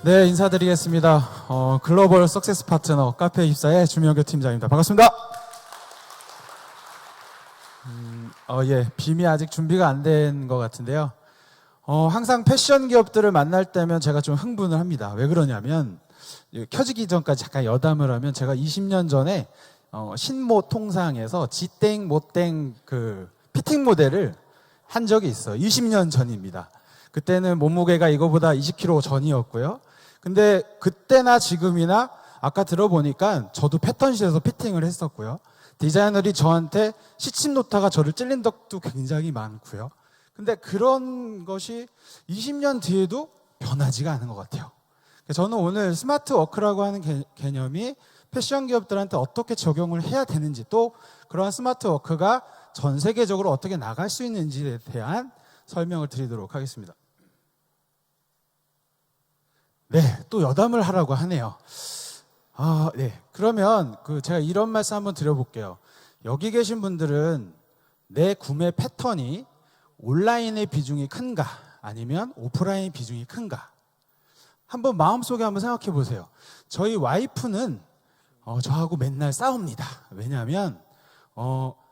네, 인사드리겠습니다. 글로벌 석세스 파트너 카페24의 주명규 팀장입니다. 반갑습니다. 빔이 아직 준비가 안 된 것 같은데요. 항상 패션 기업들을 만날 때면 제가 좀 흥분을 합니다. 왜 그러냐면 켜지기 전까지 잠깐 여담을 하면 제가 20년 전에 신모 통상에서 지땡 모땡 그 피팅 모델을 한 적이 있어요. 20년 전입니다. 그때는 몸무게가 이거보다 20kg 전이었고요. 근데 그때나 지금이나 아까 들어보니까 저도 패턴실에서 피팅을 했었고요. 디자이너들이 저한테 시침 놓다가 저를 찔린 적도 굉장히 많고요. 근데 그런 것이 20년 뒤에도 변하지가 않은 것 같아요. 저는 오늘 스마트 워크라고 하는 개념이 패션 기업들한테 어떻게 적용을 해야 되는지, 또 그러한 스마트 워크가 전 세계적으로 어떻게 나갈 수 있는지에 대한 설명을 드리도록 하겠습니다. 네, 또 여담을 하라고 하네요. 네. 그러면 제가 이런 말씀 한번 드려볼게요. 여기 계신 분들은 내 구매 패턴이 온라인의 비중이 큰가, 아니면 오프라인 비중이 큰가? 한번 마음속에 한번 생각해 보세요. 저희 와이프는 저하고 맨날 싸웁니다. 왜냐하면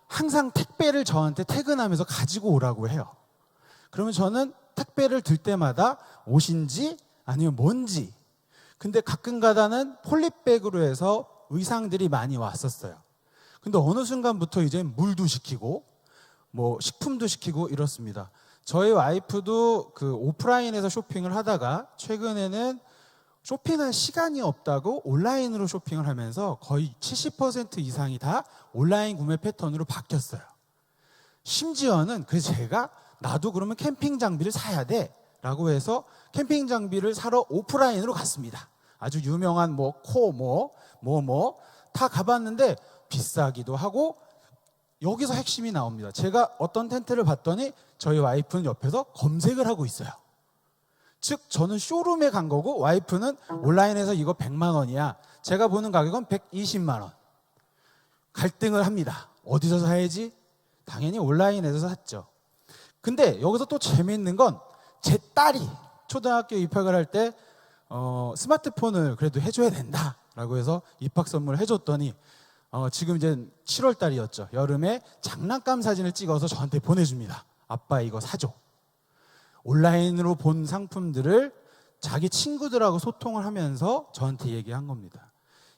항상 택배를 저한테 퇴근하면서 가지고 오라고 해요. 그러면 저는 택배를 들 때마다 옷인지 아니면 뭔지. 근데 가끔 가다는 폴리백으로 해서 의상들이 많이 왔었어요. 근데 어느 순간부터 이제 물도 시키고 뭐 식품도 시키고 이렇습니다. 저희 와이프도 그 오프라인에서 쇼핑을 하다가 최근에는 쇼핑할 시간이 없다고 온라인으로 쇼핑을 하면서 거의 70% 이상이 다 온라인 구매 패턴으로 바뀌었어요. 심지어는 그래서 제가 나도 그러면 캠핑 장비를 사야 돼 라고 해서 캠핑 장비를 사러 오프라인으로 갔습니다. 아주 유명한 다 가봤는데 비싸기도 하고, 여기서 핵심이 나옵니다. 제가 어떤 텐트를 봤더니 저희 와이프는 옆에서 검색을 하고 있어요. 즉 저는 쇼룸에 간 거고 와이프는 온라인에서 이거 100만 원이야. 제가 보는 가격은 120만 원. 갈등을 합니다. 어디서 사야지? 당연히 온라인에서 샀죠. 근데 여기서 또 재미있는 건 제 딸이 초등학교 입학을 할 때 스마트폰을 그래도 해줘야 된다라고 해서 입학 선물을 해줬더니 지금 이제 7월 달이었죠. 여름에 장난감 사진을 찍어서 저한테 보내줍니다. 아빠 이거 사줘. 온라인으로 본 상품들을 자기 친구들하고 소통을 하면서 저한테 얘기한 겁니다.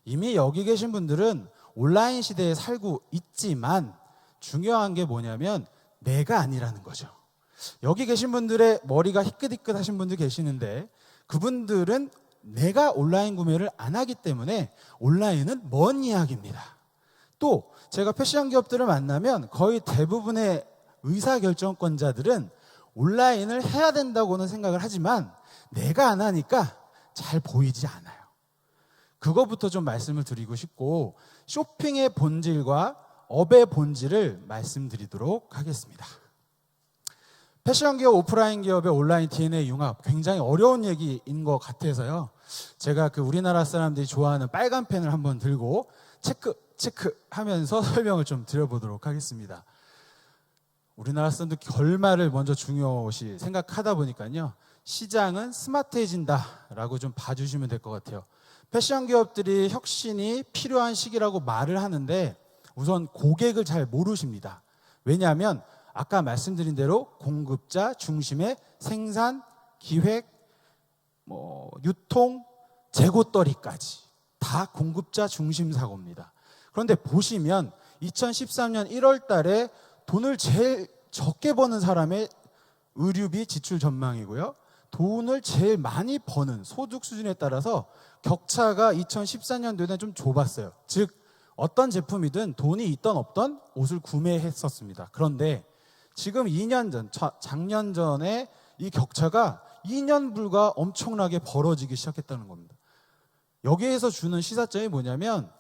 이미 여기 계신 분들은 온라인 시대에 살고 있지만 중요한 게 뭐냐면 내가 아니라는 거죠. 여기 계신 분들의 머리가 희끗희끗하신 분들 계시는데 그분들은 내가 온라인 구매를 안 하기 때문에 온라인은 먼 이야기입니다. 또 제가 패션 기업들을 만나면 거의 대부분의 의사결정권자들은 온라인을 해야 된다고는 생각을 하지만 내가 안 하니까 잘 보이지 않아요. 그거부터 좀 말씀을 드리고 싶고, 쇼핑의 본질과 업의 본질을 말씀드리도록 하겠습니다. 패션 기업, 오프라인 기업의 온라인 DNA 융합, 굉장히 어려운 얘기인 것 같아서요. 제가 우리나라 사람들이 좋아하는 빨간 펜을 한번 들고 체크 하면서 설명을 좀 드려보도록 하겠습니다. 우리나라 사람들 결말을 먼저 중요시 생각하다 보니까요. 시장은 스마트해진다라고 좀 봐주시면 될 것 같아요. 패션 기업들이 혁신이 필요한 시기라고 말을 하는데 우선 고객을 잘 모르십니다. 왜냐하면 아까 말씀드린 대로 공급자 중심의 생산, 기획, 유통, 재고떨이까지 다 공급자 중심 사고입니다. 그런데 보시면 2013년 1월 달에 돈을 제일 적게 버는 사람의 의류비 지출 전망이고요. 돈을 제일 많이 버는 소득 수준에 따라서 격차가 2014년도에는 좀 좁았어요. 즉 어떤 제품이든 돈이 있던 없던 옷을 구매했었습니다. 그런데 지금 2년 전, 작년 전에 이 격차가 2년 불과 엄청나게 벌어지기 시작했다는 겁니다. 여기에서 주는 시사점이 뭐냐면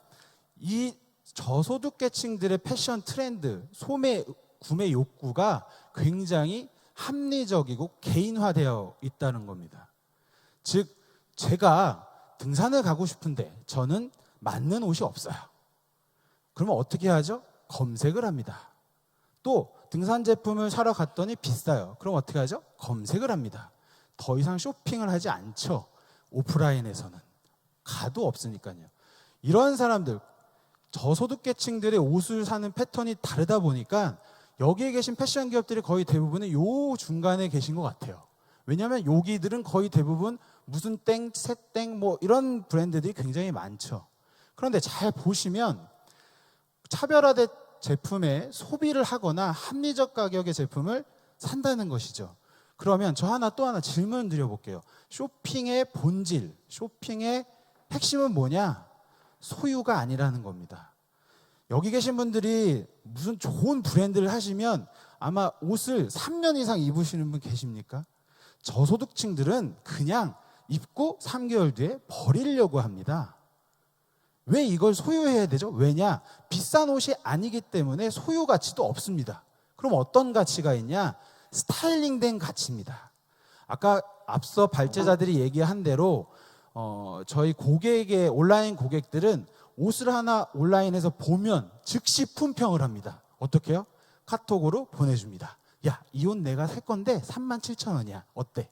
이 저소득계층들의 패션 트렌드, 소매, 구매 욕구가 굉장히 합리적이고 개인화되어 있다는 겁니다. 즉 제가 등산을 가고 싶은데 저는 맞는 옷이 없어요. 그러면 어떻게 하죠? 검색을 합니다. 또 등산 제품을 사러 갔더니 비싸요. 그럼 어떻게 하죠? 검색을 합니다. 더 이상 쇼핑을 하지 않죠. 오프라인에서는 가도 없으니까요. 이런 사람들, 저소득계층들의 옷을 사는 패턴이 다르다 보니까 여기에 계신 패션 기업들이 거의 대부분은 요 중간에 계신 것 같아요. 왜냐하면 여기들은 거의 대부분 무슨 땡, 새땡 뭐 이런 브랜드들이 굉장히 많죠. 그런데 잘 보시면 차별화된 제품에 소비를 하거나 합리적 가격의 제품을 산다는 것이죠. 그러면 저 또 하나 질문 드려볼게요. 쇼핑의 본질, 쇼핑의 핵심은 뭐냐? 소유가 아니라는 겁니다. 여기 계신 분들이 무슨 좋은 브랜드를 하시면 아마 옷을 3년 이상 입으시는 분 계십니까? 저소득층들은 그냥 입고 3개월 뒤에 버리려고 합니다. 왜 이걸 소유해야 되죠? 왜냐? 비싼 옷이 아니기 때문에 소유 가치도 없습니다. 그럼 어떤 가치가 있냐? 스타일링된 가치입니다. 아까 앞서 발제자들이 얘기한 대로 저희 고객의 온라인 고객들은 옷을 하나 온라인에서 보면 즉시 품평을 합니다. 어떻게 해요? 카톡으로 보내줍니다. 야, 이 옷 내가 살 건데 37,000원이야. 어때?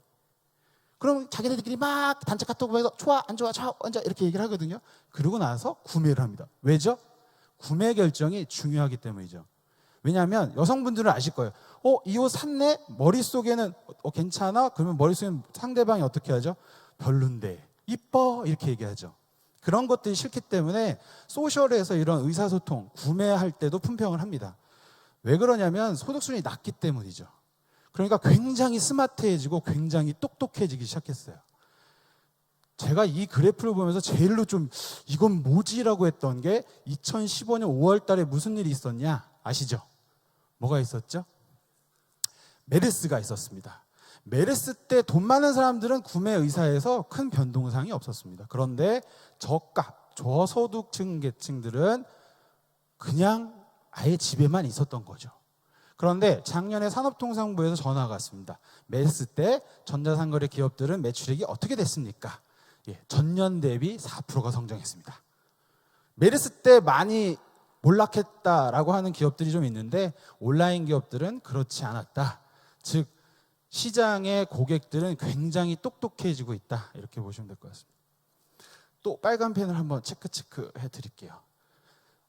그럼 자기네들끼리 막 단체 카톡 보내서 좋아, 안 좋아, 좋아, 안 좋아 이렇게 얘기를 하거든요. 그러고 나서 구매를 합니다. 왜죠? 구매 결정이 중요하기 때문이죠. 왜냐하면 여성분들은 아실 거예요. 이 옷 샀네? 머릿속에는 괜찮아? 그러면 머릿속에는 상대방이 어떻게 하죠? 별론데, 이뻐 이렇게 얘기하죠. 그런 것들이 싫기 때문에 소셜에서 이런 의사소통, 구매할 때도 품평을 합니다. 왜 그러냐면 소득수준이 낮기 때문이죠. 그러니까 굉장히 스마트해지고 굉장히 똑똑해지기 시작했어요. 제가 이 그래프를 보면서 제일로 좀 이건 뭐지라고 했던 게 2015년 5월 달에 무슨 일이 있었냐 아시죠? 뭐가 있었죠? 메르스가 있었습니다. 메르스 때 돈 많은 사람들은 구매 의사에서 큰 변동사항이 없었습니다. 그런데 저소득층 계층들은 그냥 아예 집에만 있었던 거죠. 그런데 작년에 산업통상부에서 전화가 왔습니다. 메르스 때 전자상거래 기업들은 매출액이 어떻게 됐습니까? 전년 대비 4%가 성장했습니다. 메르스 때 많이 몰락했다라고 하는 기업들이 좀 있는데 온라인 기업들은 그렇지 않았다. 즉 시장의 고객들은 굉장히 똑똑해지고 있다. 이렇게 보시면 될 것 같습니다. 또 빨간 펜을 한번 체크 해드릴게요.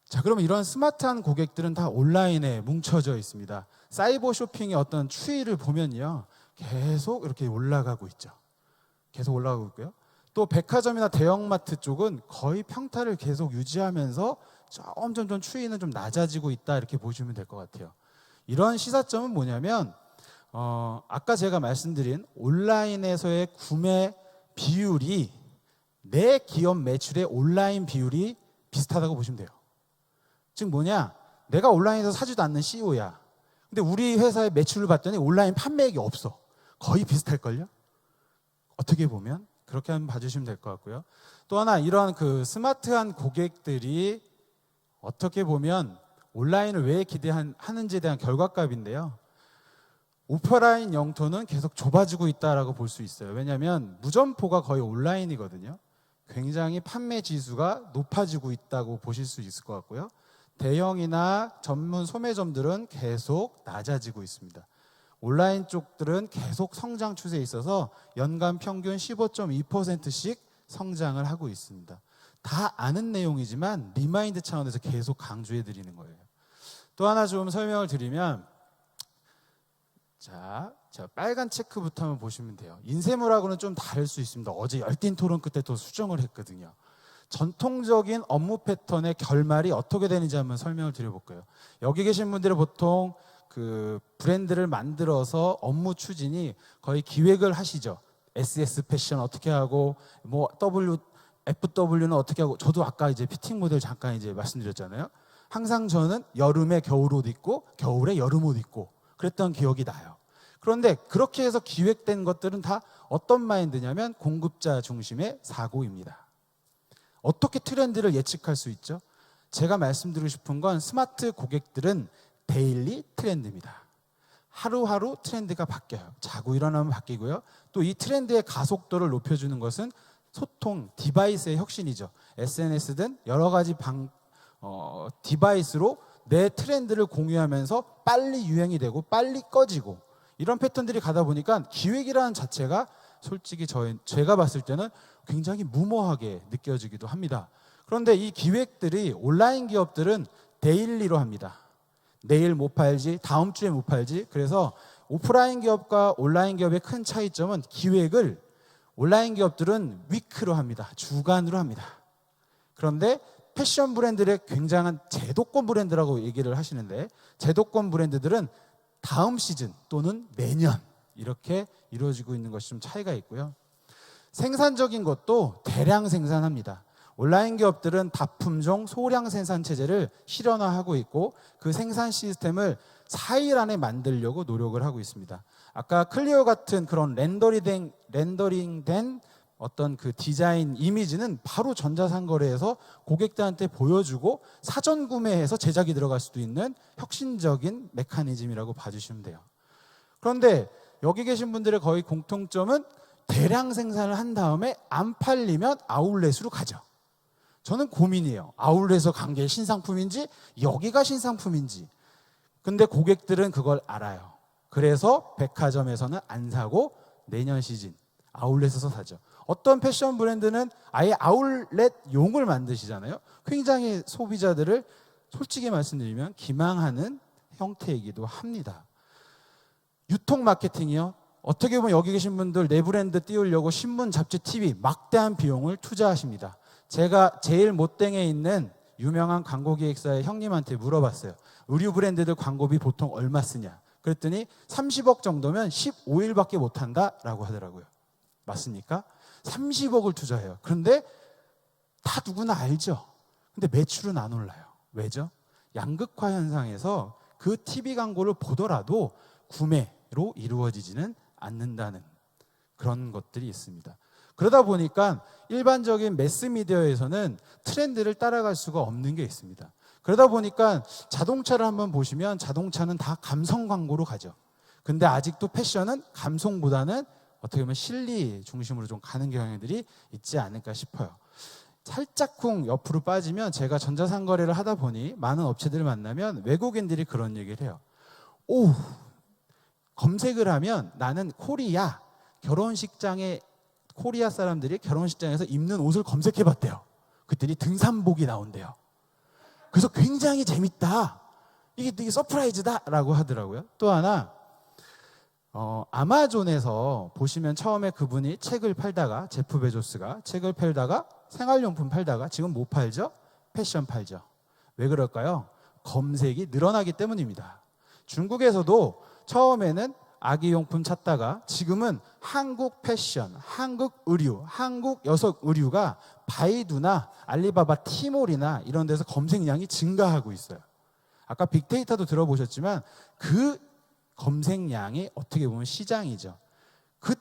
자, 그러면 이런 스마트한 고객들은 다 온라인에 뭉쳐져 있습니다. 사이버 쇼핑의 어떤 추이를 보면요. 계속 이렇게 올라가고 있죠. 계속 올라가고 있고요. 또 백화점이나 대형마트 쪽은 거의 평타를 계속 유지하면서 점점 추이는 좀 낮아지고 있다. 이렇게 보시면 될 것 같아요. 이런 시사점은 뭐냐면 아까 제가 말씀드린 온라인에서의 구매 비율이 내 기업 매출의 온라인 비율이 비슷하다고 보시면 돼요. 즉 뭐냐? 내가 온라인에서 사지도 않는 CEO야. 근데 우리 회사의 매출을 봤더니 온라인 판매액이 없어. 거의 비슷할걸요? 어떻게 보면 그렇게 한번 봐주시면 될 것 같고요. 또 하나 이런 그 스마트한 고객들이 어떻게 보면 온라인을 왜 기대하는지에 대한 결과값인데요. 오프라인 영토는 계속 좁아지고 있다라고 볼 수 있어요. 왜냐하면 무점포가 거의 온라인이거든요. 굉장히 판매 지수가 높아지고 있다고 보실 수 있을 것 같고요. 대형이나 전문 소매점들은 계속 낮아지고 있습니다. 온라인 쪽들은 계속 성장 추세에 있어서 연간 평균 15.2%씩 성장을 하고 있습니다. 다 아는 내용이지만 리마인드 차원에서 계속 강조해 드리는 거예요. 또 하나 좀 설명을 드리면 자 빨간 체크부터 한번 보시면 돼요. 인쇄물하고는 좀 다를 수 있습니다. 어제 열띤 토론 끝에 또 수정을 했거든요. 전통적인 업무 패턴의 결말이 어떻게 되는지 한번 설명을 드려볼게요. 여기 계신 분들은 보통 그 브랜드를 만들어서 업무 추진이 거의 기획을 하시죠. SS 패션 어떻게 하고 뭐 FW는 어떻게 하고 저도 아까 이제 피팅 모델 잠깐 이제 말씀드렸잖아요. 항상 저는 여름에 겨울옷 입고 겨울에 여름옷 입고 그랬던 기억이 나요. 그런데 그렇게 해서 기획된 것들은 다 어떤 마인드냐면 공급자 중심의 사고입니다. 어떻게 트렌드를 예측할 수 있죠? 제가 말씀드리고 싶은 건 스마트 고객들은 데일리 트렌드입니다. 하루하루 트렌드가 바뀌어요. 자고 일어나면 바뀌고요. 또 이 트렌드의 가속도를 높여주는 것은 소통, 디바이스의 혁신이죠. SNS든 여러 가지 디바이스로 내 트렌드를 공유하면서 빨리 유행이 되고 빨리 꺼지고 이런 패턴들이 가다 보니까 기획이라는 자체가 솔직히 제가 봤을 때는 굉장히 무모하게 느껴지기도 합니다. 그런데 이 기획들이 온라인 기업들은 데일리로 합니다. 내일 못 팔지, 다음 주에 못 팔지. 그래서 오프라인 기업과 온라인 기업의 큰 차이점은 기획을 온라인 기업들은 위크로 합니다. 주간으로 합니다. 그런데 패션 브랜드의 굉장한 제도권 브랜드라고 얘기를 하시는데, 제도권 브랜드들은 다음 시즌 또는 내년 이렇게 이루어지고 있는 것이 좀 차이가 있고요. 생산적인 것도 대량 생산합니다. 온라인 기업들은 다품종 소량 생산 체제를 실현화하고 있고 그 생산 시스템을 4일 안에 만들려고 노력을 하고 있습니다. 아까 클리오 같은 그런 렌더링된 어떤 그 디자인 이미지는 바로 전자상거래에서 고객들한테 보여주고 사전 구매해서 제작이 들어갈 수도 있는 혁신적인 메커니즘이라고 봐주시면 돼요. 그런데 여기 계신 분들의 거의 공통점은 대량 생산을 한 다음에 안 팔리면 아울렛으로 가죠. 저는 고민이에요. 아울렛에서 간 게 신상품인지 여기가 신상품인지. 근데 고객들은 그걸 알아요. 그래서 백화점에서는 안 사고 내년 시즌 아울렛에서 사죠. 어떤 패션 브랜드는 아예 아울렛용을 만드시잖아요. 굉장히 소비자들을 솔직히 말씀드리면 기망하는 형태이기도 합니다. 유통 마케팅이요. 어떻게 보면 여기 계신 분들 내 브랜드 띄우려고 신문, 잡지, TV 막대한 비용을 투자하십니다. 제가 제일 못땡에 있는 유명한 광고기획사의 형님한테 물어봤어요. 의류 브랜드들 광고비 보통 얼마 쓰냐? 그랬더니 30억 정도면 15일밖에 못한다라고 하더라고요. 맞습니까? 30억을 투자해요. 그런데 다 누구나 알죠. 근데 매출은 안 올라요. 왜죠? 양극화 현상에서 그 TV 광고를 보더라도 구매로 이루어지지는 않는다는 그런 것들이 있습니다. 그러다 보니까 일반적인 매스미디어에서는 트렌드를 따라갈 수가 없는 게 있습니다. 그러다 보니까 자동차를 한번 보시면 자동차는 다 감성 광고로 가죠. 근데 아직도 패션은 감성보다는 어떻게 보면 실리 중심으로 좀 가는 경향들이 있지 않을까 싶어요. 살짝쿵 옆으로 빠지면 제가 전자상거래를 하다 보니 많은 업체들을 만나면 외국인들이 그런 얘기를 해요. 오, 검색을 하면 나는 코리아 결혼식장에 코리아 사람들이 결혼식장에서 입는 옷을 검색해봤대요. 그랬더니 등산복이 나온대요. 그래서 굉장히 재밌다. 이게 되게 서프라이즈다라고 하더라고요. 또 하나 아마존에서 보시면 처음에 그분이 책을 팔다가 제프 베조스가 책을 팔다가 생활용품 팔다가 지금 뭐 팔죠? 패션 팔죠. 왜 그럴까요? 검색이 늘어나기 때문입니다. 중국에서도 처음에는 아기용품 찾다가 지금은 한국 패션, 한국 의류, 한국 여성 의류가 바이두나 알리바바 티몰이나 이런 데서 검색량이 증가하고 있어요. 아까 빅데이터도 들어보셨지만 그 검색량이 어떻게 보면 시장이죠.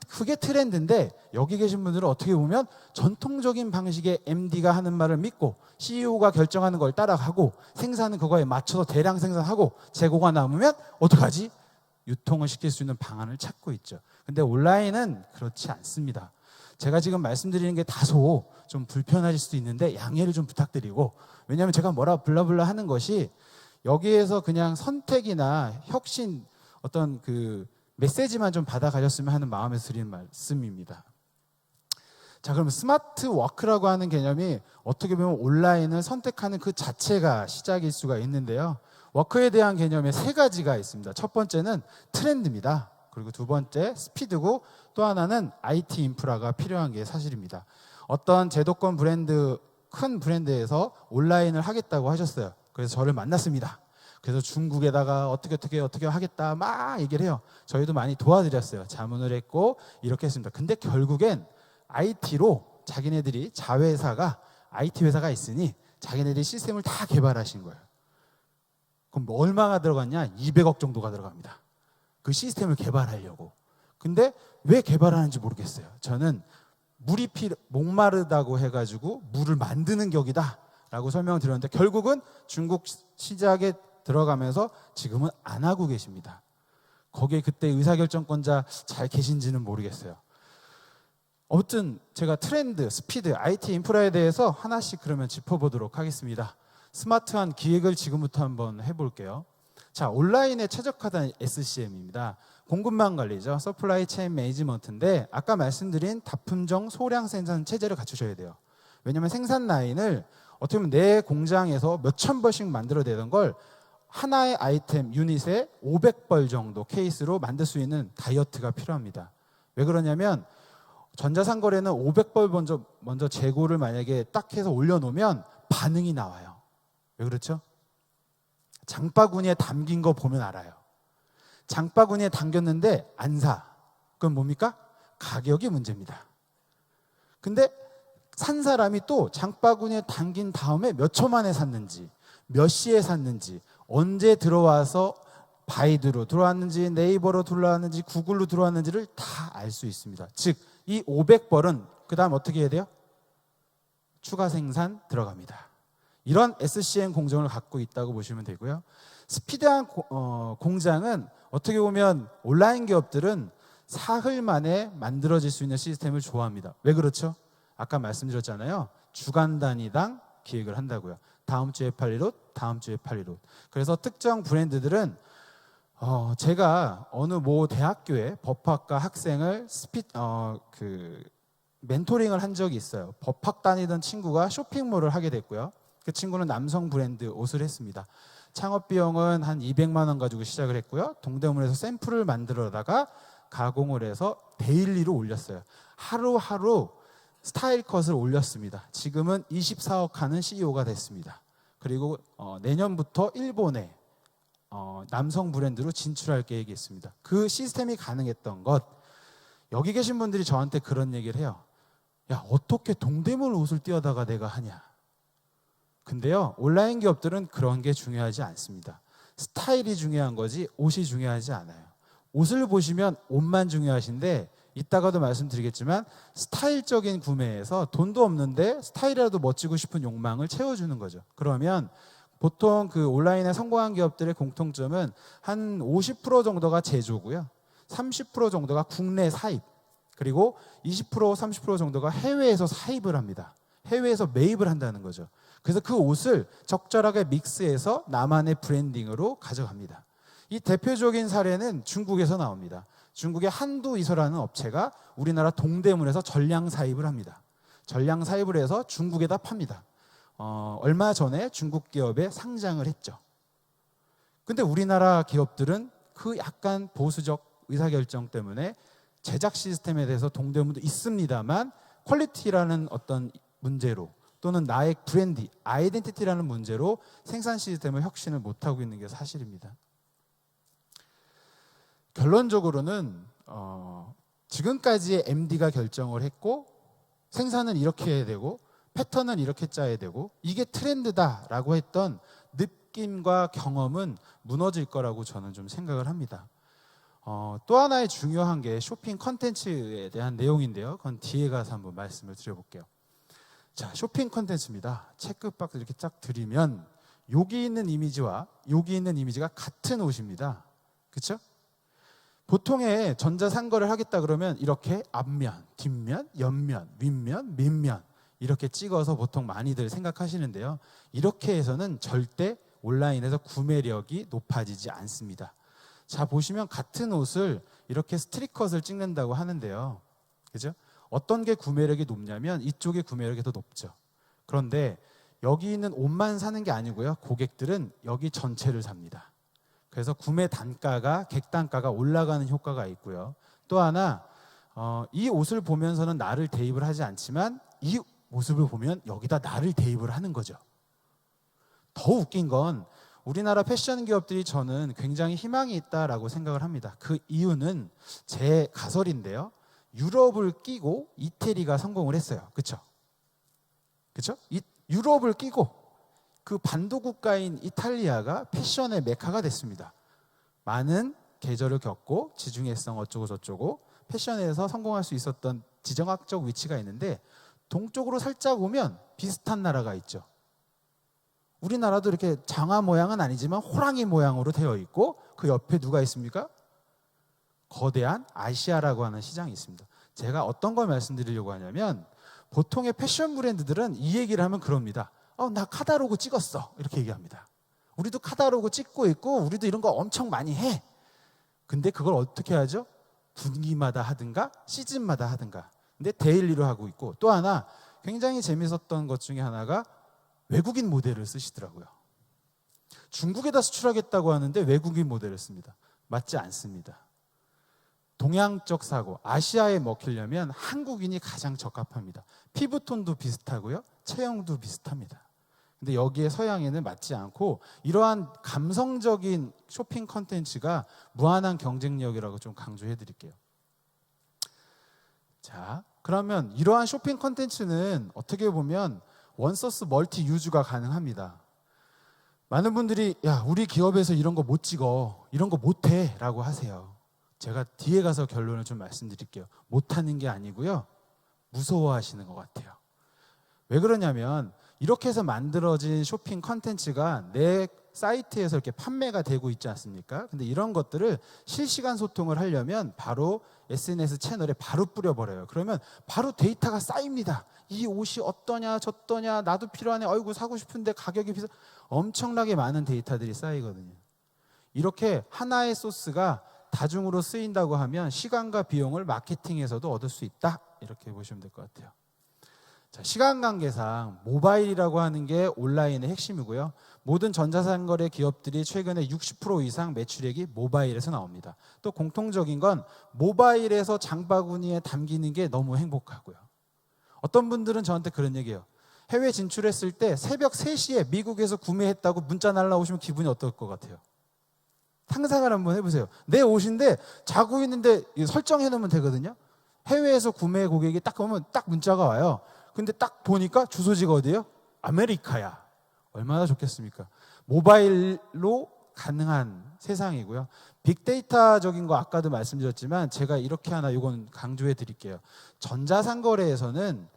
그게 트렌드인데 여기 계신 분들은 어떻게 보면 전통적인 방식의 MD가 하는 말을 믿고 CEO가 결정하는 걸 따라가고 생산은 그거에 맞춰서 대량 생산하고 재고가 남으면 어떡하지? 유통을 시킬 수 있는 방안을 찾고 있죠. 근데 온라인은 그렇지 않습니다. 제가 지금 말씀드리는 게 다소 좀 불편하실 수도 있는데 양해를 좀 부탁드리고, 왜냐하면 제가 뭐라 블라블라 하는 것이 여기에서 그냥 선택이나 혁신 어떤 그 메시지만 좀 받아가셨으면 하는 마음에서 드리는 말씀입니다. 자, 그럼 스마트 워크라고 하는 개념이 어떻게 보면 온라인을 선택하는 그 자체가 시작일 수가 있는데요. 워크에 대한 개념에 3가지가 있습니다. 첫 번째는 트렌드입니다. 그리고 두 번째 스피드고, 또 하나는 IT 인프라가 필요한 게 사실입니다. 어떤 제도권 브랜드, 큰 브랜드에서 온라인을 하겠다고 하셨어요. 그래서 저를 만났습니다. 그래서 중국에다가 어떻게 하겠다 막 얘기를 해요. 저희도 많이 도와드렸어요. 자문을 했고 이렇게 했습니다. 근데 결국엔 IT로 자기네들이 자회사가 IT 회사가 있으니 자기네들이 시스템을 다 개발하신 거예요. 그럼 뭐 얼마가 들어갔냐? 200억 정도가 들어갑니다. 그 시스템을 개발하려고. 근데 왜 개발하는지 모르겠어요. 저는 물이 목마르다고 해가지고 물을 만드는 격이다 라고 설명을 드렸는데 결국은 중국 시장에 들어가면서 지금은 안 하고 계십니다. 거기에 그때 의사결정권자 잘 계신지는 모르겠어요. 아무튼 제가 트렌드, 스피드, IT 인프라에 대해서 하나씩 그러면 짚어보도록 하겠습니다. 스마트한 기획을 지금부터 한번 해볼게요. 자, 온라인에 최적화된 SCM입니다. 공급망 관리죠. 서플라이 체인 매니지먼트인데 아까 말씀드린 다품종 소량 생산 체제를 갖추셔야 돼요. 왜냐하면 생산 라인을 어떻게 보면 내 공장에서 몇천 벌씩 만들어내던 걸 하나의 아이템 유닛에 500벌 정도 케이스로 만들 수 있는 다이어트가 필요합니다. 왜 그러냐면 전자상거래는 500벌 먼저 재고를 만약에 딱 해서 올려놓으면 반응이 나와요. 왜 그렇죠? 장바구니에 담긴 거 보면 알아요. 장바구니에 담겼는데 안 사. 그건 뭡니까? 가격이 문제입니다. 근데 산 사람이 또 장바구니에 담긴 다음에 몇 초 만에 샀는지, 몇 시에 샀는지, 언제 들어와서 바이드로 들어왔는지, 네이버로 들어왔는지, 구글로 들어왔는지를 다 알 수 있습니다. 즉, 이 500벌은 그 다음 어떻게 해야 돼요? 추가 생산 들어갑니다. 이런 SCM 공정을 갖고 있다고 보시면 되고요. 스피드한 공장은 어떻게 보면 온라인 기업들은 사흘 만에 만들어질 수 있는 시스템을 좋아합니다. 왜 그렇죠? 아까 말씀드렸잖아요. 주간 단위당 기획을 한다고요. 다음 주에 팔 롯, 다음 주에 팔 롯. 그래서 특정 브랜드들은 제가 어느 모 대학교의 법학과 학생을 멘토링을 한 적이 있어요. 법학 다니던 친구가 쇼핑몰을 하게 됐고요. 그 친구는 남성 브랜드 옷을 했습니다. 창업 비용은 한 200만 원 가지고 시작을 했고요. 동대문에서 샘플을 만들어다가 가공을 해서 데일리로 올렸어요. 하루하루 스타일 컷을 올렸습니다. 지금은 24억 하는 CEO가 됐습니다. 그리고 내년부터 일본에 남성 브랜드로 진출할 계획이 있습니다. 그 시스템이 가능했던 것, 여기 계신 분들이 저한테 그런 얘기를 해요. 야, 어떻게 동대문 옷을 띄어다가 내가 하냐. 근데요, 온라인 기업들은 그런 게 중요하지 않습니다. 스타일이 중요한 거지 옷이 중요하지 않아요. 옷을 보시면 옷만 중요하신데 이따가도 말씀드리겠지만 스타일적인 구매에서 돈도 없는데 스타일이라도 멋지고 싶은 욕망을 채워주는 거죠. 그러면 보통 그 온라인에 성공한 기업들의 공통점은 한 50% 정도가 제조고요. 30% 정도가 국내 사입, 그리고 20%, 30% 정도가 해외에서 사입을 합니다. 해외에서 매입을 한다는 거죠. 그래서 그 옷을 적절하게 믹스해서 나만의 브랜딩으로 가져갑니다. 이 대표적인 사례는 중국에서 나옵니다. 중국의 한두이서라는 업체가 우리나라 동대문에서 전량 사입을 합니다. 전량 사입을 해서 중국에다 팝니다. 얼마 전에 중국 기업에 상장을 했죠. 근데 우리나라 기업들은 그 약간 보수적 의사결정 때문에 제작 시스템에 대해서 동대문도 있습니다만 퀄리티라는 어떤 문제로 또는 나의 브랜드, 아이덴티티라는 문제로 생산 시스템을 혁신을 못하고 있는 게 사실입니다. 결론적으로는 지금까지의 MD가 결정을 했고 생산은 이렇게 해야 되고 패턴은 이렇게 짜야 되고 이게 트렌드다라고 했던 느낌과 경험은 무너질 거라고 저는 좀 생각을 합니다. 또 하나의 중요한 게 쇼핑 컨텐츠에 대한 내용인데요. 그건 뒤에 가서 한번 말씀을 드려볼게요. 자, 쇼핑 컨텐츠입니다. 체크박스 이렇게 쫙 드리면 여기 있는 이미지와 여기 있는 이미지가 같은 옷입니다. 그렇죠? 보통의 전자상거래를 하겠다 그러면 이렇게 앞면, 뒷면, 옆면, 윗면, 밑면 이렇게 찍어서 보통 많이들 생각하시는데요. 이렇게 해서는 절대 온라인에서 구매력이 높아지지 않습니다. 자, 보시면 같은 옷을 이렇게 스트릿컷을 찍는다고 하는데요. 그죠? 어떤 게 구매력이 높냐면 이쪽의 구매력이 더 높죠. 그런데 여기 있는 옷만 사는 게 아니고요. 고객들은 여기 전체를 삽니다. 그래서 구매 단가가, 객단가가 올라가는 효과가 있고요. 또 하나, 이 옷을 보면서는 나를 대입을 하지 않지만 이 모습을 보면 여기다 나를 대입을 하는 거죠. 더 웃긴 건 우리나라 패션 기업들이 저는 굉장히 희망이 있다라고 생각을 합니다. 그 이유는 제 가설인데요. 유럽을 끼고 이태리가 성공을 했어요. 그렇죠? 그렇죠? 유럽을 끼고 그 반도 국가인 이탈리아가 패션의 메카가 됐습니다. 많은 계절을 겪고 지중해성 어쩌고 저쩌고 패션에서 성공할 수 있었던 지정학적 위치가 있는데 동쪽으로 살짝 오면 비슷한 나라가 있죠. 우리나라도 이렇게 장화 모양은 아니지만 호랑이 모양으로 되어 있고 그 옆에 누가 있습니까? 거대한 아시아라고 하는 시장이 있습니다. 제가 어떤 걸 말씀드리려고 하냐면 보통의 패션 브랜드들은 이 얘기를 하면 그럽니다. 나 카다로그 찍었어. 이렇게 얘기합니다. 우리도 카탈로그 찍고 있고 우리도 이런 거 엄청 많이 해. 근데 그걸 어떻게 하죠? 분기마다 하든가 시즌마다 하든가. 근데 데일리로 하고 있고, 또 하나 굉장히 재밌었던 것 중에 하나가 외국인 모델을 쓰시더라고요. 중국에다 수출하겠다고 하는데 외국인 모델을 씁니다. 맞지 않습니다. 동양적 사고, 아시아에 먹히려면 한국인이 가장 적합합니다. 피부톤도 비슷하고요, 체형도 비슷합니다. 근데 여기에 서양에는 맞지 않고, 이러한 감성적인 쇼핑 컨텐츠가 무한한 경쟁력이라고 좀 강조해 드릴게요. 자, 그러면 이러한 쇼핑 컨텐츠는 어떻게 보면 원소스 멀티 유즈가 가능합니다. 많은 분들이 야, 우리 기업에서 이런 거 못 찍어, 이런 거 못 해 라고 하세요. 제가 뒤에 가서 결론을 좀 말씀드릴게요. 못하는 게 아니고요, 무서워하시는 것 같아요. 왜 그러냐면 이렇게 해서 만들어진 쇼핑 컨텐츠가 내 사이트에서 이렇게 판매가 되고 있지 않습니까? 근데 이런 것들을 실시간 소통을 하려면 바로 SNS 채널에 바로 뿌려버려요. 그러면 바로 데이터가 쌓입니다. 이 옷이 어떠냐 저떠냐, 나도 필요하네, 어이구 사고 싶은데 가격이 비싸, 엄청나게 많은 데이터들이 쌓이거든요. 이렇게 하나의 소스가 다중으로 쓰인다고 하면 시간과 비용을 마케팅에서도 얻을 수 있다, 이렇게 보시면 될 것 같아요. 자, 시간 관계상 모바일이라고 하는 게 온라인의 핵심이고요. 모든 전자상거래 기업들이 최근에 60% 이상 매출액이 모바일에서 나옵니다. 또 공통적인 건 모바일에서 장바구니에 담기는 게 너무 행복하고요. 어떤 분들은 저한테 그런 얘기해요. 해외 진출했을 때 새벽 3시에 미국에서 구매했다고 문자 날라오시면 기분이 어떨 것 같아요? 상상을 한번 해보세요. 내 옷인데 자고 있는데 설정해 놓으면 되거든요. 해외에서 구매 고객이 딱 오면 딱 문자가 와요. 근데 딱 보니까 주소지가 어디예요? 아메리카야. 얼마나 좋겠습니까? 모바일로 가능한 세상이고요. 빅데이터적인 거 아까도 말씀드렸지만 제가 이렇게 하나 이건 강조해 드릴게요. 전자상거래에서는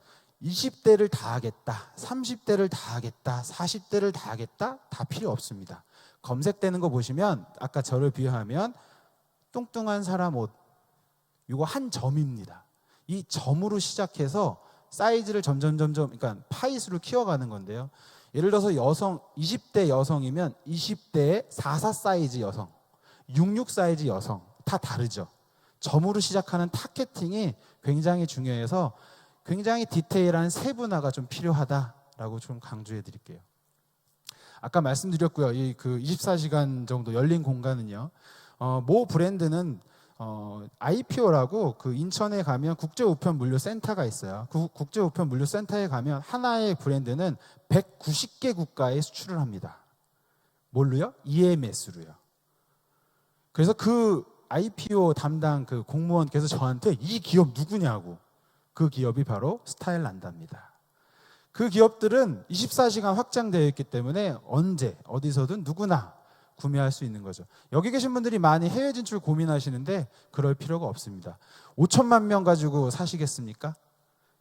20대를 다 하겠다, 30대를 다 하겠다, 40대를 다 하겠다, 다 필요 없습니다. 검색되는 거 보시면 아까 저를 비유하면 뚱뚱한 사람 옷, 이거 한 점입니다. 이 점으로 시작해서 사이즈를 점점 그러니까 파이수를 키워가는 건데요. 예를 들어서 여성 20대 여성이면 20대의 44 사이즈 여성, 66 사이즈 여성 다 다르죠. 점으로 시작하는 타겟팅이 굉장히 중요해서 굉장히 디테일한 세분화가 좀 필요하다라고 좀 강조해 드릴게요. 아까 말씀드렸고요. 이 그 24시간 정도 열린 공간은요. 모 브랜드는 IPO라고 그 인천에 가면 국제우편물류센터가 있어요. 그 국제우편물류센터에 가면 하나의 브랜드는 190개 국가에 수출을 합니다. 뭘로요? EMS로요. 그래서 그 IPO 담당 그 공무원께서 저한테 이 기업 누구냐고. 그 기업이 바로 스타일란다입니다. 그 기업들은 24시간 확장되어 있기 때문에 언제 어디서든 누구나 구매할 수 있는 거죠. 여기 계신 분들이 많이 해외 진출 고민하시는데 그럴 필요가 없습니다. 5천만 명 가지고 사시겠습니까?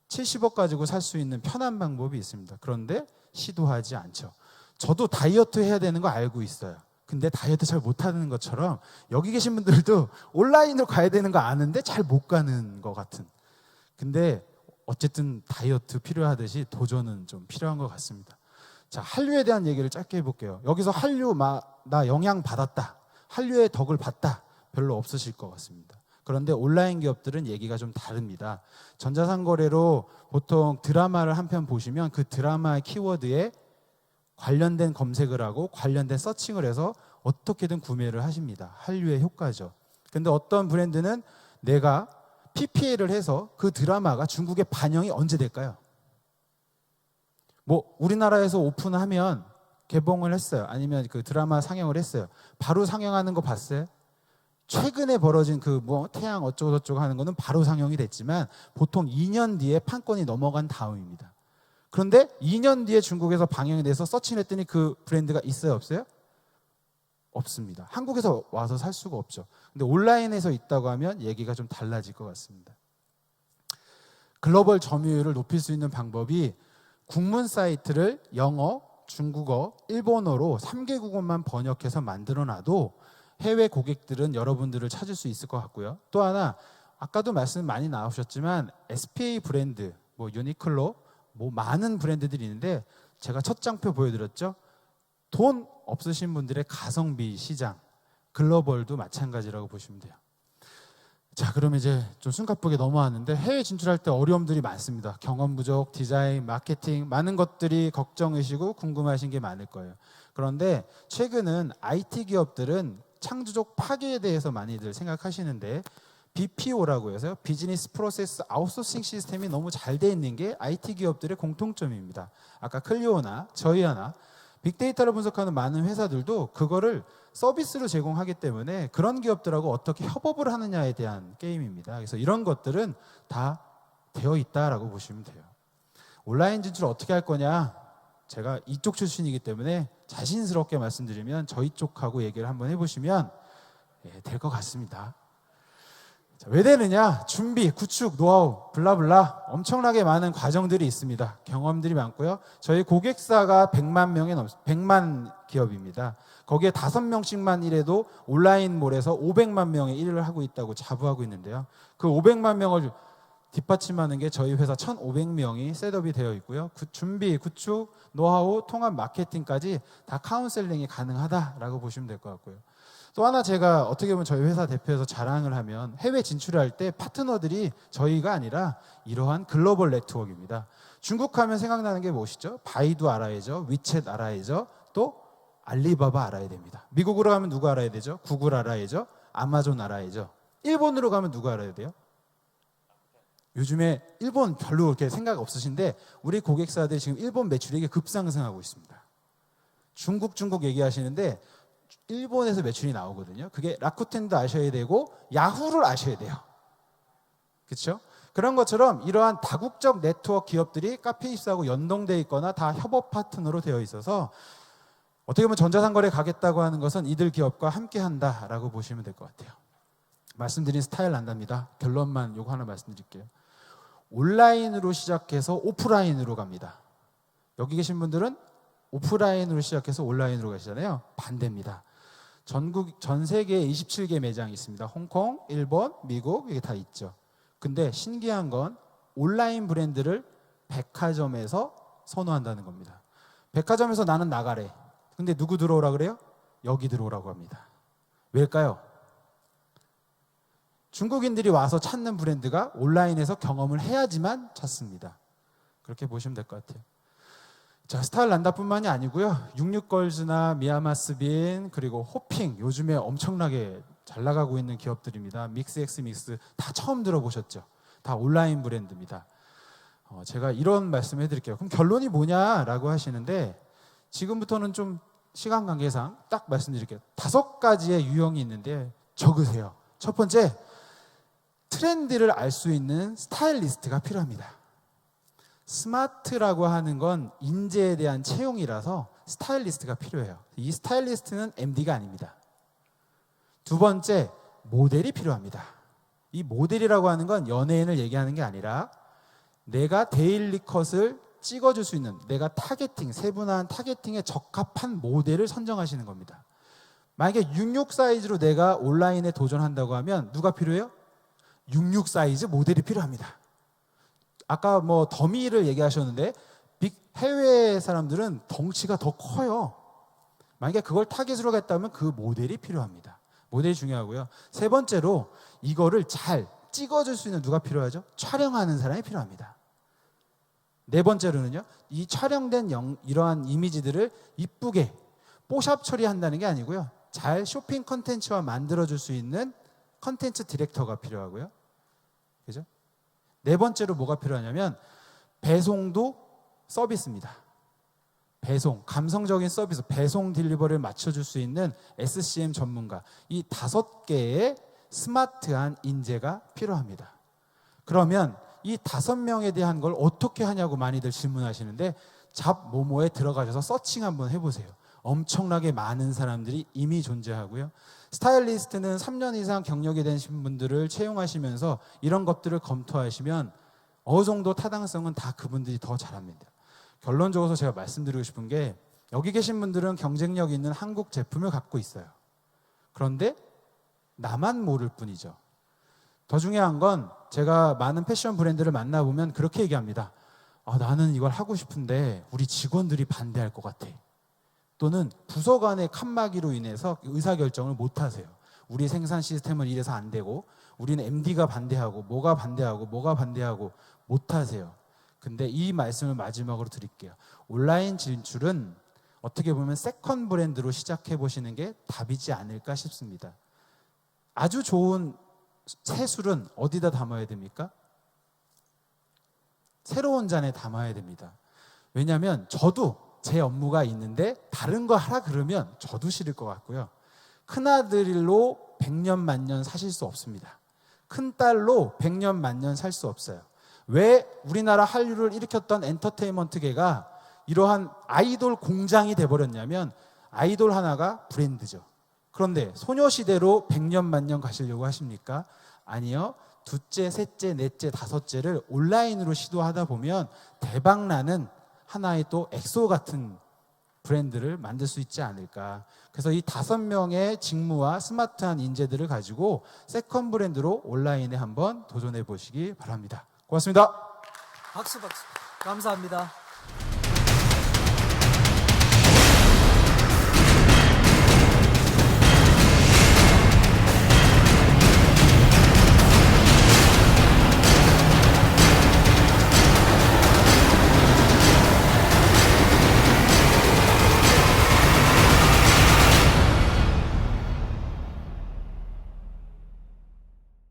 70억 가지고 살 수 있는 편한 방법이 있습니다. 그런데 시도하지 않죠. 저도 다이어트 해야 되는 거 알고 있어요. 근데 다이어트 잘 못하는 것처럼 여기 계신 분들도 온라인으로 가야 되는 거 아는데 잘 못 가는 것 같은. 근데 어쨌든 다이어트 필요하듯이 도전은 좀 필요한 것 같습니다. 자, 한류에 대한 얘기를 짧게 해볼게요. 여기서 한류 나 영향 받았다, 한류의 덕을 봤다 별로 없으실 것 같습니다. 그런데 온라인 기업들은 얘기가 좀 다릅니다. 전자상거래로 보통 드라마를 한 편 보시면 그 드라마의 키워드에 관련된 검색을 하고 관련된 서칭을 해서 어떻게든 구매를 하십니다. 한류의 효과죠. 근데 어떤 브랜드는 내가 PPL을 해서 그 드라마가 중국에 반영이 언제 될까요? 뭐 우리나라에서 오픈하면 개봉을 했어요. 아니면 그 드라마 상영을 했어요. 바로 상영하는 거 봤어요? 최근에 벌어진 그 뭐 태양 어쩌고 저쩌고 하는 거는 바로 상영이 됐지만 보통 2년 뒤에 판권이 넘어간 다음입니다. 그런데 2년 뒤에 중국에서 방영이 돼서 서칭했더니 그 브랜드가 있어요, 없어요? 없습니다. 한국에서 와서 살 수가 없죠. 근데 온라인에서 있다고 하면 얘기가 좀 달라질 것 같습니다. 글로벌 점유율을 높일 수 있는 방법이 국문 사이트를 영어, 중국어, 일본어로 3개국어만 번역해서 만들어놔도 해외 고객들은 여러분들을 찾을 수 있을 것 같고요. 또 하나, 아까도 말씀 많이 나오셨지만 SPA 브랜드, 뭐 유니클로, 뭐 많은 브랜드들이 있는데 제가 첫 장표 보여드렸죠. 돈 없으신 분들의 가성비 시장, 글로벌도 마찬가지라고 보시면 돼요. 자, 그러면 이제 좀 숨가쁘게 넘어왔는데 해외 진출할 때 어려움들이 많습니다. 경험 부족, 디자인, 마케팅, 많은 것들이 걱정이시고 궁금하신 게 많을 거예요. 그런데 최근은 IT 기업들은 창조적 파괴에 대해서 많이들 생각하시는데 BPO라고 해서요. 비즈니스 프로세스 아웃소싱 시스템이 너무 잘 돼 있는 게 IT 기업들의 공통점입니다. 아까 클리오나 저희하나 빅데이터를 분석하는 많은 회사들도 그거를 서비스로 제공하기 때문에 그런 기업들하고 어떻게 협업을 하느냐에 대한 게임입니다. 그래서 이런 것들은 다 되어 있다라고 보시면 돼요. 온라인 진출 어떻게 할 거냐? 제가 이쪽 출신이기 때문에 자신스럽게 말씀드리면 저희 쪽하고 얘기를 한번 해보시면 될 것 같습니다. 자, 왜 되느냐? 준비, 구축, 노하우, 블라블라 엄청나게 많은 과정들이 있습니다. 경험들이 많고요. 저희 고객사가 100만 기업입니다. 거기에 5명씩만 일해도 온라인몰에서 500만 명의 일을 하고 있다고 자부하고 있는데요. 그 500만 명을 뒷받침하는 게 저희 회사 1,500명이 셋업이 되어 있고요. 준비, 구축, 노하우, 통합 마케팅까지 다 카운셀링이 가능하다라고 보시면 될 것 같고요. 또 하나 제가 어떻게 보면 저희 회사 대표에서 자랑을 하면 해외 진출할 때 파트너들이 저희가 아니라 이러한 글로벌 네트워크입니다. 중국 하면 생각나는 게 무엇이죠? 바이두 알아야죠. 위챗 알아야죠. 또 알리바바 알아야 됩니다. 미국으로 가면 누구 알아야 되죠? 구글 알아야죠. 아마존 알아야죠. 일본으로 가면 누구 알아야 돼요? 요즘에 일본 별로 그렇게 생각 없으신데 우리 고객사들이 지금 일본 매출이 급상승하고 있습니다. 중국 얘기하시는데 일본에서 매출이 나오거든요. 그게 라쿠텐도 아셔야 되고 야후를 아셔야 돼요. 그렇죠? 그런 것처럼 이러한 다국적 네트워크 기업들이 카페24하고 연동되어 있거나 다 협업 파트너로 되어 있어서 어떻게 보면 전자상거래 가겠다고 하는 것은 이들 기업과 함께 한다라고 보시면 될 것 같아요. 말씀드린 스타일 난답니다. 결론만 요거 하나 말씀드릴게요. 온라인으로 시작해서 오프라인으로 갑니다. 여기 계신 분들은 오프라인으로 시작해서 온라인으로 가시잖아요. 반대입니다. 전 세계에 27개 매장이 있습니다. 홍콩, 일본, 미국 이게 다 있죠. 근데 신기한 건 온라인 브랜드를 백화점에서 선호한다는 겁니다. 백화점에서 나는 나가래. 근데 누구 들어오라 그래요? 여기 들어오라고 합니다. 왜일까요? 중국인들이 와서 찾는 브랜드가 온라인에서 경험을 해야지만 찾습니다. 그렇게 보시면 될 것 같아요. 자, 스타일 난다뿐만이 아니고요. 66걸즈나 미야마스빈 그리고 호핑 요즘에 엄청나게 잘 나가고 있는 기업들입니다. 믹스엑스 믹스 다 처음 들어보셨죠? 다 온라인 브랜드입니다. 제가 이런 말씀 해드릴게요. 그럼 결론이 뭐냐라고 하시는데 지금부터는 좀 시간 관계상 딱 말씀드릴게요. 5가지의 유형이 있는데 적으세요. 첫 번째, 트렌드를 알 수 있는 스타일리스트가 필요합니다. 스마트라고 하는 건 인재에 대한 채용이라서 스타일리스트가 필요해요. 이 스타일리스트는 MD가 아닙니다. 두 번째, 모델이 필요합니다. 이 모델이라고 하는 건 연예인을 얘기하는 게 아니라 내가 데일리 컷을 찍어줄 수 있는 내가 타겟팅, 세분화한 타겟팅에 적합한 모델을 선정하시는 겁니다. 만약에 66 사이즈로 내가 온라인에 도전한다고 하면 누가 필요해요? 66 사이즈 모델이 필요합니다. 아까 뭐 더미를 얘기하셨는데 해외 사람들은 덩치가 더 커요. 만약에 그걸 타겟으로 갔다면 그 모델이 필요합니다. 모델이 중요하고요. 세 번째로 이거를 잘 찍어줄 수 있는 누가 필요하죠? 촬영하는 사람이 필요합니다. 네 번째로는요. 이 촬영된 이러한 이미지들을 이쁘게 뽀샵 처리한다는 게 아니고요. 잘 쇼핑 컨텐츠와 만들어줄 수 있는 컨텐츠 디렉터가 필요하고요. 그죠? 네 번째로 뭐가 필요하냐면 배송도 서비스입니다. 배송, 감성적인 서비스, 배송 딜리버리를 맞춰줄 수 있는 SCM 전문가. 이 5개의 스마트한 인재가 필요합니다. 그러면 이 5명에 대한 걸 어떻게 하냐고 많이들 질문하시는데 잡모모에 들어가셔서 서칭 한번 해보세요. 엄청나게 많은 사람들이 이미 존재하고요. 스타일리스트는 3년 이상 경력이 되신 분들을 채용하시면서 이런 것들을 검토하시면 어느 정도 타당성은 다 그분들이 더 잘합니다. 결론적으로 제가 말씀드리고 싶은 게 여기 계신 분들은 경쟁력 있는 한국 제품을 갖고 있어요. 그런데 나만 모를 뿐이죠. 더 중요한 건 제가 많은 패션 브랜드를 만나보면 그렇게 얘기합니다. 나는 이걸 하고 싶은데 우리 직원들이 반대할 것 같아. 또는 부서 간의 칸막이로 인해서 의사결정을 못 하세요. 우리 생산 시스템은 이래서 안 되고 우리는 MD가 반대하고 뭐가 반대하고 못 하세요. 근데 이 말씀을 마지막으로 드릴게요. 온라인 진출은 어떻게 보면 세컨 브랜드로 시작해 보시는 게 답이지 않을까 싶습니다. 아주 좋은 새 술은 어디다 담아야 됩니까? 새로운 잔에 담아야 됩니다. 왜냐하면 저도 제 업무가 있는데 다른 거 하라 그러면 저도 싫을 것 같고요. 큰아들로 100년 만년 사실 수 없습니다. 큰딸로 100년 만년 살 수 없어요. 왜 우리나라 한류를 일으켰던 엔터테인먼트계가 이러한 아이돌 공장이 돼버렸냐면 아이돌 하나가 브랜드죠. 그런데 소녀시대로 100년 만년 가시려고 하십니까? 아니요. 둘째, 셋째, 넷째, 다섯째를 온라인으로 시도하다 보면 대박나는 하나의 또 엑소 같은 브랜드를 만들 수 있지 않을까. 그래서 이 5명의 직무와 스마트한 인재들을 가지고 세컨 브랜드로 온라인에 한번 도전해 보시기 바랍니다. 고맙습니다. 박수. 감사합니다.